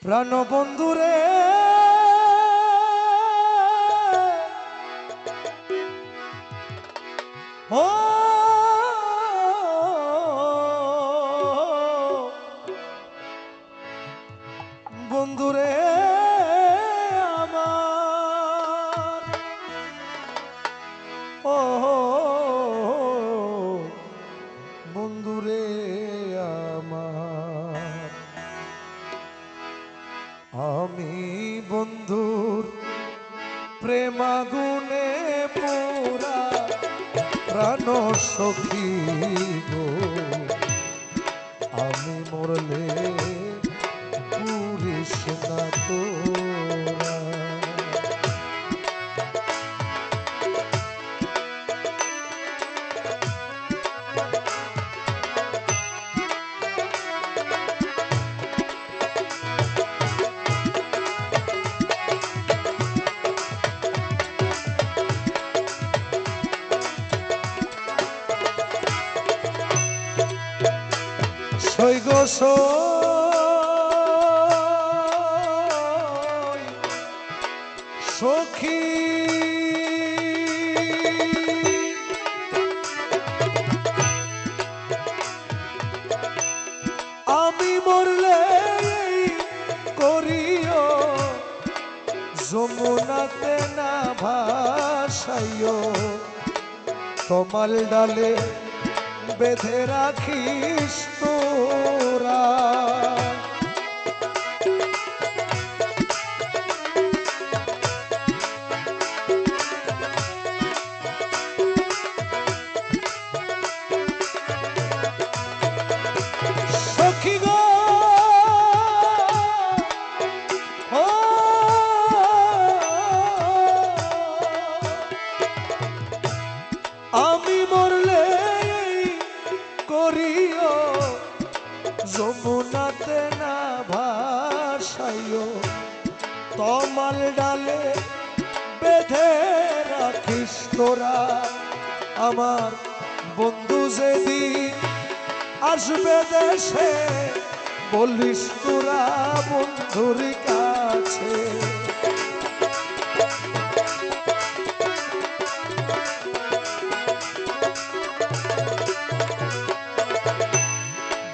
প্রাণ বন্ধুরে ও বন্ধুরে আমার ও বন্ধুরে আমার আমি বন্ধুর প্রেমাগুনে পুরা প্রাণ সখী গো আমি মরলে পুরিস না তোরা সই গো সই সখী আমি মরলে করিও যমুনাতে না ভাসাইও তমাল ডালে বেঁধে রাখিস তোরা সখী গো ও আমি মরলে করিও যমুনাতে না ভাসাইও তমাল ডালে বেঁধে রাখিস তোরা আমার বন্ধু যেদিন আসবে দেশে বলিস তোরা বন্ধুর কাছে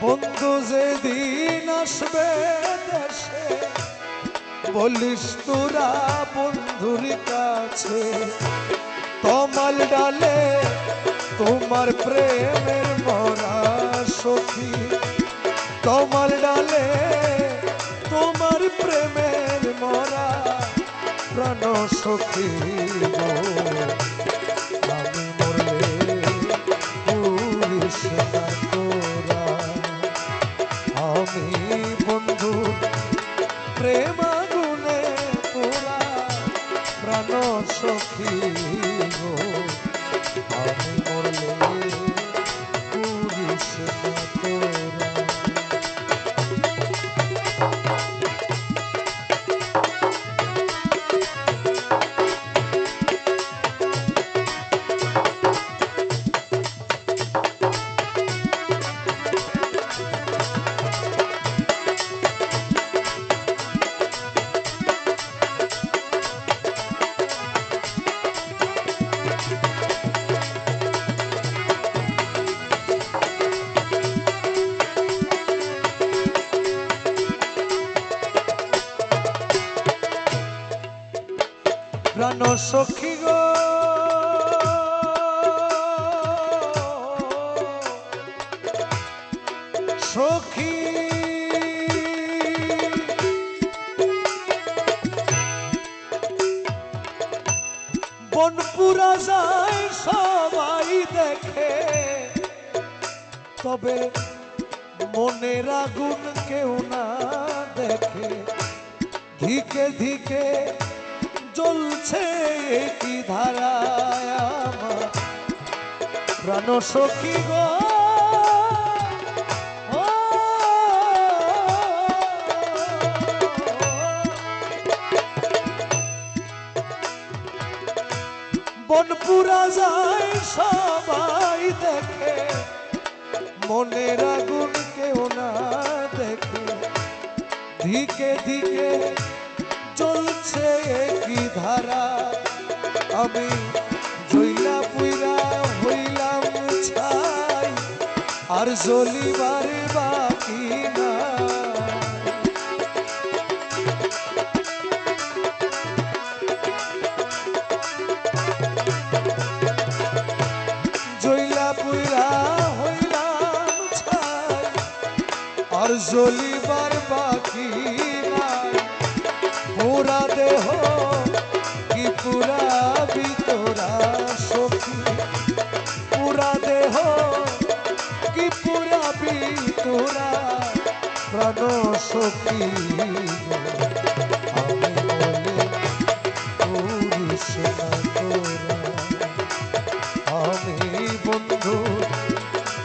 বন্ধু যেদিন আসবে দেশে বলিস তোরা বন্ধুর কাছে তমাল ডালে তোমার প্রেমের মরা সখী তমাল ডালে তোমার প্রেমের মরা প্রাণ সখী গো আমি মরলে পুরিস না তোরা আমি বন্ধু প্রেমাগুনে তোরা প্রাণ সখী গো আমি মরলে পুরিস না তোরা প্রাণ সখী গো সখী বনপুরা যায় সবাই দেখে তবে মনের আগুন কেউ না দেখে ধিকে ধিকে জ্বলছে কি ধারায় আমার প্রাণ সখী গো বনপুরা যায় সবাই দেখে মনের আগুন কেউ না দেখে ধিকে ধিকে চলছে কি ধারা, আমি জইলা পুইরা হইলাম ছাই, আর জ্বলিবার বাকি না। জইলা পুইরা হইলাম ছাই, আর জ্বলিবার বাকি নাই। পুরা দেহ কি পুরা ভিতরা সখী, পুরা দেহ কি পুরা ভিতরা প্রাণ সখী। আমি বলে পুরুষ না তোরা, আমি বন্ধু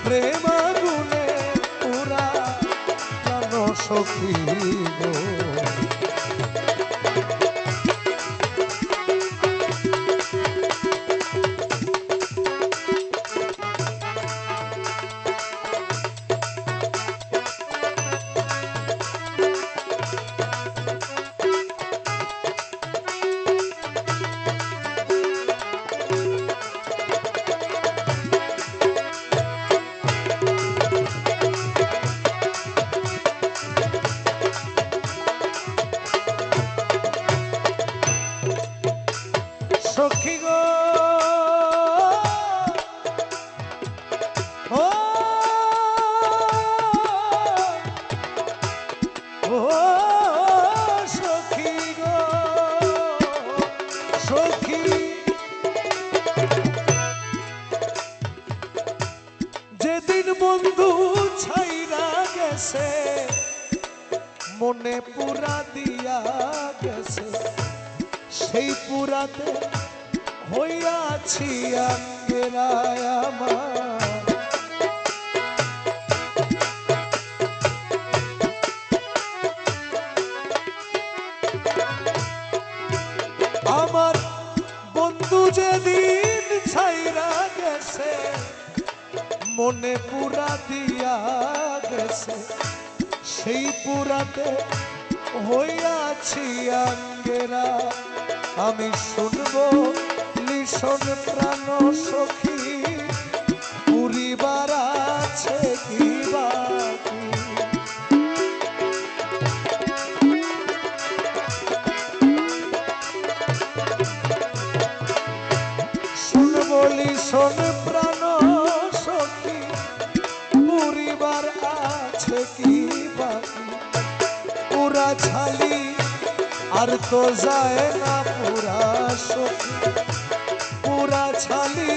প্রেম আগুনে পুরা প্রাণ সখী গো। সখী গো ও সখী গো সখী, যেদিন বন্ধু ছাইরা গেছে মনে পুরা দিয়া গেছে, সেই পুরাতে হইয়াছি আঙ্গেরায় আমার। আমার বন্ধু যেদিন ছাইরা গেছে মনে পুরা দিয়া গেছে, সেই পুরাতে হইয়াছি আঙ্গেরা। আমি শুনবো লিশন প্রাণ সখী, পুরিবার আছে কি বাকি। শুনবো লিশন প্রাণ সখী, পুরিবার আছে কি বাকি। পুরা ছালি আর তো যায় না পুরা সখী, পুরা ছালি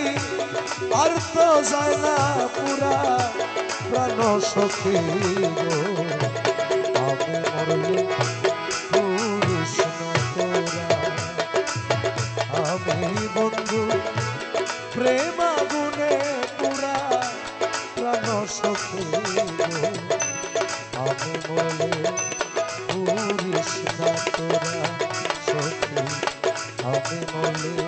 আর তো যায় না পুরা প্রাণ সখী গো। আমি মরলে পুরুষ না তোরা, আমি বন্ধু প্রেম আগুনে পুরা প্রাণ সখী গো। আমি মরলে পুরুষ না তোরা সখী, আমি মরলে